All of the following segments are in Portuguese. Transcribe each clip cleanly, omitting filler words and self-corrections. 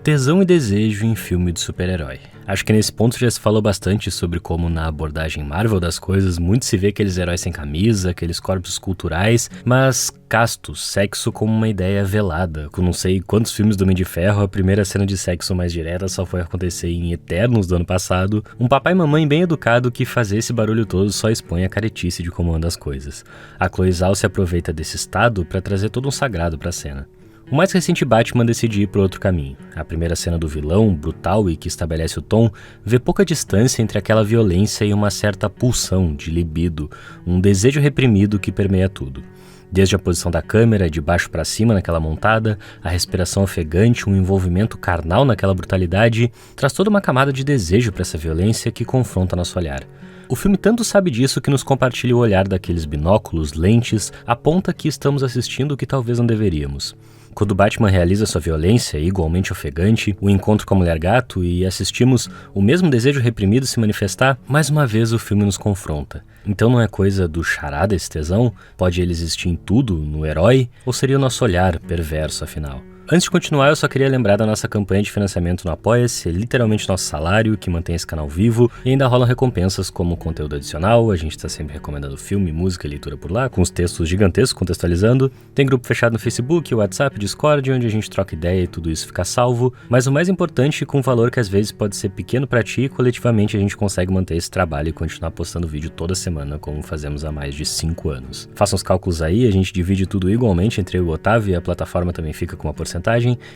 Tesão e desejo em filme de super-herói. Acho que nesse ponto já se falou bastante sobre como na abordagem Marvel das coisas, muito se vê aqueles heróis sem camisa, aqueles corpos culturais, mas castos, sexo como uma ideia velada. Com não sei quantos filmes do Homem de Ferro, a primeira cena de sexo mais direta só foi acontecer em Eternos do ano passado. Um papai e mamãe bem educado que fazer esse barulho todo só expõe a caretice de como andam as coisas. A Chloe Zhao se aproveita desse estado para trazer todo um sagrado pra cena. O mais recente Batman decide ir por outro caminho. A primeira cena do vilão, brutal e que estabelece o tom, vê pouca distância entre aquela violência e uma certa pulsão de libido, um desejo reprimido que permeia tudo. Desde a posição da câmera, de baixo para cima naquela montada, a respiração ofegante, um envolvimento carnal naquela brutalidade, traz toda uma camada de desejo para essa violência que confronta nosso olhar. O filme tanto sabe disso que nos compartilha o olhar daqueles binóculos, lentes, aponta que estamos assistindo o que talvez não deveríamos. Quando Batman realiza sua violência, igualmente ofegante, o encontro com a Mulher-Gato e assistimos o mesmo desejo reprimido se manifestar, mais uma vez o filme nos confronta. Então não é coisa do charada esse tesão? Pode ele existir em tudo, no herói? Ou seria o nosso olhar perverso, afinal? Antes de continuar, eu só queria lembrar da nossa campanha de financiamento no Apoia-se, é literalmente nosso salário que mantém esse canal vivo, e ainda rolam recompensas como conteúdo adicional, a gente está sempre recomendando filme, música e leitura por lá, com os textos gigantescos contextualizando, tem grupo fechado no Facebook, WhatsApp, Discord, onde a gente troca ideia e tudo isso fica salvo, mas o mais importante, com um valor que às vezes pode ser pequeno para ti, coletivamente a gente consegue manter esse trabalho e continuar postando vídeo toda semana, como fazemos há mais de 5 anos. Façam os cálculos aí, a gente divide tudo igualmente entre eu e o Otávio, e a plataforma também fica com uma porcentagem,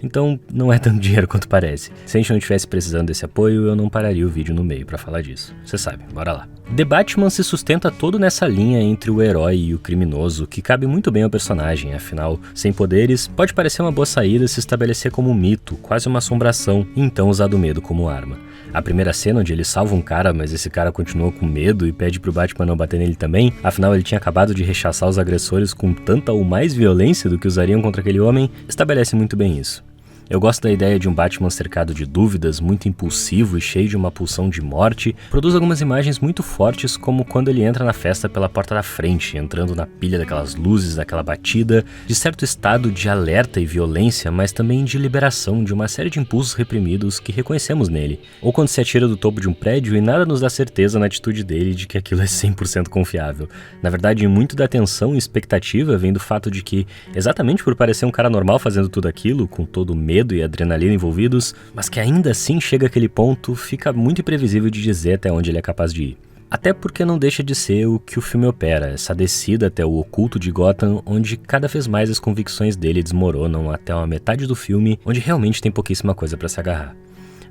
então não é tanto dinheiro quanto parece. Se a gente não estivesse precisando desse apoio, eu não pararia o vídeo no meio pra falar disso. Você sabe, bora lá. The Batman se sustenta todo nessa linha entre o herói e o criminoso, que cabe muito bem ao personagem, afinal, sem poderes, pode parecer uma boa saída se estabelecer como um mito, quase uma assombração, e então usar o medo como arma. A primeira cena onde ele salva um cara, mas esse cara continua com medo e pede pro Batman não bater nele também, afinal ele tinha acabado de rechaçar os agressores com tanta ou mais violência do que usariam contra aquele homem, estabelece muito bem isso. Eu gosto da ideia de um Batman cercado de dúvidas, muito impulsivo e cheio de uma pulsão de morte. Produz algumas imagens muito fortes, como quando ele entra na festa pela porta da frente, entrando na pilha daquelas luzes, daquela batida, de certo estado de alerta e violência, mas também de liberação de uma série de impulsos reprimidos que reconhecemos nele. Ou quando se atira do topo de um prédio e nada nos dá certeza na atitude dele de que aquilo é 100% confiável. Na verdade, muito da tensão e expectativa vem do fato de que, exatamente por parecer um cara normal fazendo tudo aquilo, com todo o medo e adrenalina envolvidos, mas que ainda assim chega àquele ponto, fica muito imprevisível de dizer até onde ele é capaz de ir. Até porque não deixa de ser o que o filme opera, essa descida até o oculto de Gotham, onde cada vez mais as convicções dele desmoronam até uma metade do filme, onde realmente tem pouquíssima coisa para se agarrar.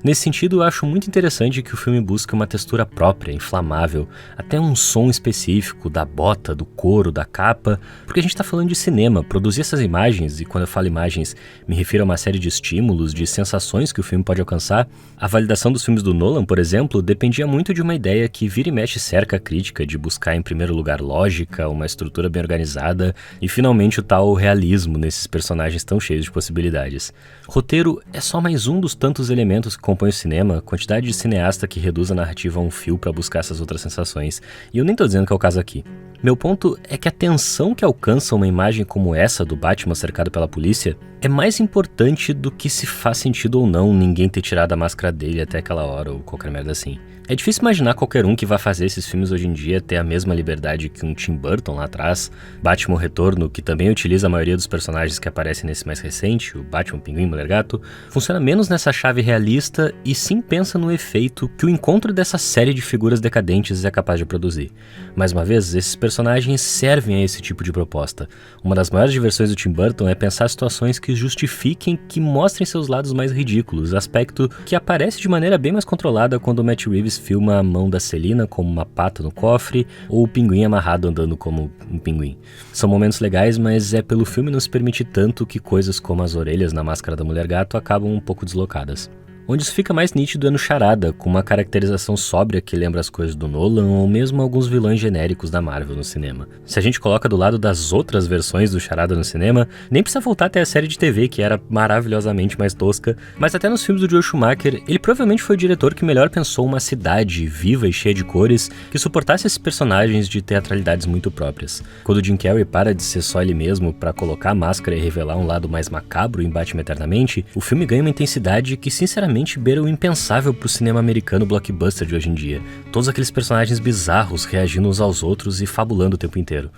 Nesse sentido, eu acho muito interessante que o filme busque uma textura própria, inflamável, até um som específico da bota, do couro, da capa, porque a gente está falando de cinema, produzir essas imagens, e quando eu falo imagens, me refiro a uma série de estímulos, de sensações que o filme pode alcançar. A validação dos filmes do Nolan, por exemplo, dependia muito de uma ideia que vira e mexe cerca a crítica, de buscar em primeiro lugar lógica, uma estrutura bem organizada, e finalmente o tal realismo nesses personagens tão cheios de possibilidades. Roteiro é só mais um dos tantos elementos que compõe o cinema, a quantidade de cineasta que reduz a narrativa a um fio para buscar essas outras sensações, e eu nem tô dizendo que é o caso aqui. Meu ponto é que a tensão que alcança uma imagem como essa do Batman cercado pela polícia é mais importante do que se faz sentido ou não ninguém ter tirado a máscara dele até aquela hora ou qualquer merda assim. É difícil imaginar qualquer um que vá fazer esses filmes hoje em dia ter a mesma liberdade que um Tim Burton lá atrás, Batman Retorno, que também utiliza a maioria dos personagens que aparecem nesse mais recente, o Batman, Pinguim, Mulher-Gato, funciona menos nessa chave realista e sim pensa no efeito que o encontro dessa série de figuras decadentes é capaz de produzir. Mais uma vez, esses personagens servem a esse tipo de proposta. Uma das maiores diversões do Tim Burton é pensar situações que justifiquem, que mostrem seus lados mais ridículos, aspecto que aparece de maneira bem mais controlada quando o Matt Reeves filma a mão da Selina como uma pata no cofre, ou o pinguim amarrado andando como um pinguim. São momentos legais, mas é pelo filme nos permitir tanto que coisas como as orelhas na máscara da Mulher-Gato acabam um pouco deslocadas. Onde isso fica mais nítido é no Charada, com uma caracterização sóbria que lembra as coisas do Nolan ou mesmo alguns vilões genéricos da Marvel no cinema. Se a gente coloca do lado das outras versões do Charada no cinema, nem precisa voltar até a série de TV, que era maravilhosamente mais tosca, mas até nos filmes do Joel Schumacher, ele provavelmente foi o diretor que melhor pensou uma cidade viva e cheia de cores que suportasse esses personagens de teatralidades muito próprias. Quando o Jim Carrey para de ser só ele mesmo para colocar a máscara e revelar um lado mais macabro em Batman Eternamente, o filme ganha uma intensidade que sinceramente beira o impensável pro cinema americano blockbuster de hoje em dia. Todos aqueles personagens bizarros reagindo uns aos outros e fabulando o tempo inteiro.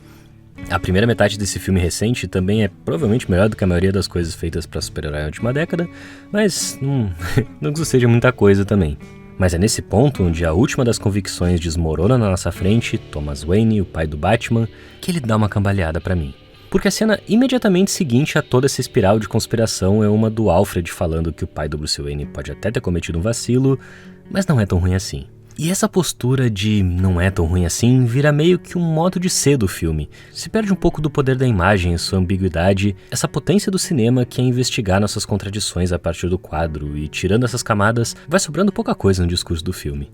A primeira metade desse filme recente também é provavelmente melhor do que a maioria das coisas feitas para super-herói na última década, mas não que isso seja muita coisa também. Mas é nesse ponto onde a última das convicções desmorona na nossa frente, Thomas Wayne, o pai do Batman, que ele dá uma cambaleada pra mim. Porque a cena imediatamente seguinte a toda essa espiral de conspiração é uma do Alfred falando que o pai do Bruce Wayne pode até ter cometido um vacilo, mas não é tão ruim assim. E essa postura de não é tão ruim assim vira meio que um modo de ser do filme. Se perde um pouco do poder da imagem, sua ambiguidade, essa potência do cinema que é investigar nossas contradições a partir do quadro, e tirando essas camadas, vai sobrando pouca coisa no discurso do filme.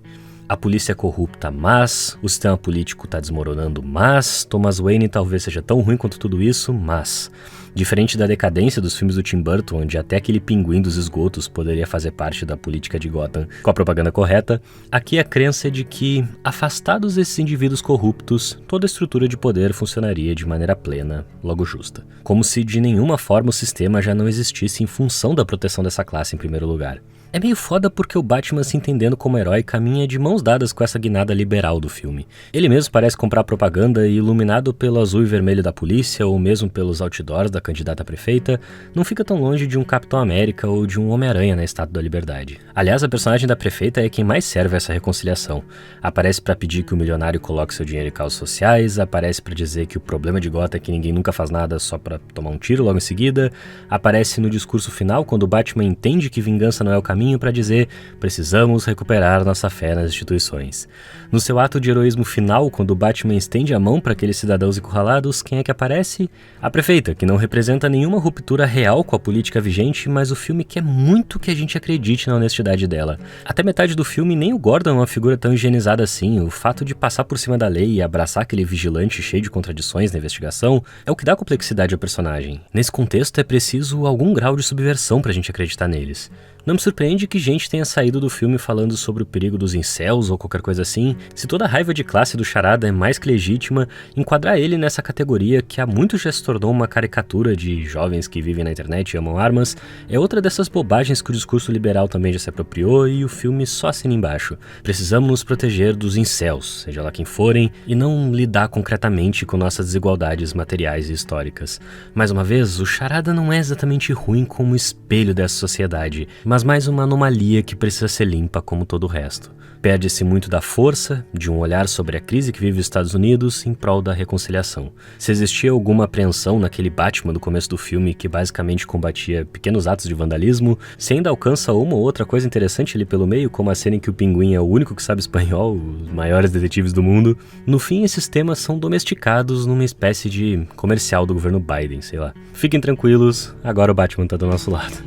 A polícia é corrupta, mas o sistema político tá desmoronando, mas Thomas Wayne talvez seja tão ruim quanto tudo isso, mas... Diferente da decadência dos filmes do Tim Burton, onde até aquele pinguim dos esgotos poderia fazer parte da política de Gotham com a propaganda correta, aqui a crença é de que, afastados desses indivíduos corruptos, toda a estrutura de poder funcionaria de maneira plena, logo justa. Como se de nenhuma forma o sistema já não existisse em função da proteção dessa classe em primeiro lugar. É meio foda porque o Batman se entendendo como herói caminha de mãos dadas com essa guinada liberal do filme. Ele mesmo parece comprar propaganda e, iluminado pelo azul e vermelho da polícia ou mesmo pelos outdoors da candidata a prefeita, não fica tão longe de um Capitão América ou de um Homem-Aranha na Estátua da Liberdade. Aliás, a personagem da prefeita é quem mais serve a essa reconciliação. Aparece pra pedir que o milionário coloque seu dinheiro em causas sociais, aparece pra dizer que o problema de Gotham é que ninguém nunca faz nada só pra tomar um tiro logo em seguida, aparece no discurso final quando o Batman entende que vingança não é o caminho para dizer precisamos recuperar nossa fé nas instituições. No seu ato de heroísmo final, quando o Batman estende a mão para aqueles cidadãos encurralados, quem é que aparece? A prefeita, que não representa nenhuma ruptura real com a política vigente, mas o filme quer muito que a gente acredite na honestidade dela. Até metade do filme nem o Gordon é uma figura tão higienizada assim, o fato de passar por cima da lei e abraçar aquele vigilante cheio de contradições na investigação é o que dá complexidade ao personagem. Nesse contexto é preciso algum grau de subversão pra gente acreditar neles. Não me surpreende que gente tenha saído do filme falando sobre o perigo dos incels ou qualquer coisa assim, se toda a raiva de classe do Charada é mais que legítima, enquadrar ele nessa categoria que há muito já se tornou uma caricatura de jovens que vivem na internet e amam armas, é outra dessas bobagens que o discurso liberal também já se apropriou e o filme só assina embaixo. Precisamos nos proteger dos incels, seja lá quem forem, e não lidar concretamente com nossas desigualdades materiais e históricas. Mais uma vez, o Charada não é exatamente ruim como espelho dessa sociedade, mas mais uma anomalia que precisa ser limpa como todo o resto. Perde-se muito da força, de um olhar sobre a crise que vive os Estados Unidos em prol da reconciliação. Se existia alguma apreensão naquele Batman do começo do filme que basicamente combatia pequenos atos de vandalismo, se ainda alcança uma ou outra coisa interessante ali pelo meio, como a cena em que o Pinguim é o único que sabe espanhol, os maiores detetives do mundo, no fim esses temas são domesticados numa espécie de comercial do governo Biden, sei lá. Fiquem tranquilos, agora o Batman tá do nosso lado.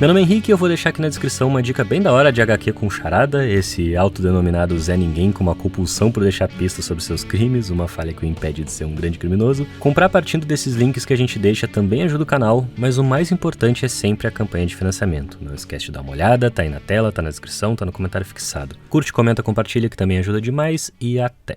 Meu nome é Henrique e eu vou deixar aqui na descrição uma dica bem da hora de HQ com Charada, esse autodenominado Zé Ninguém com uma compulsão por deixar pistas sobre seus crimes, uma falha que o impede de ser um grande criminoso. Comprar partindo desses links que a gente deixa também ajuda o canal, mas o mais importante é sempre a campanha de financiamento. Não esquece de dar uma olhada, tá aí na tela, tá na descrição, tá no comentário fixado. Curte, comenta, compartilha que também ajuda demais e até!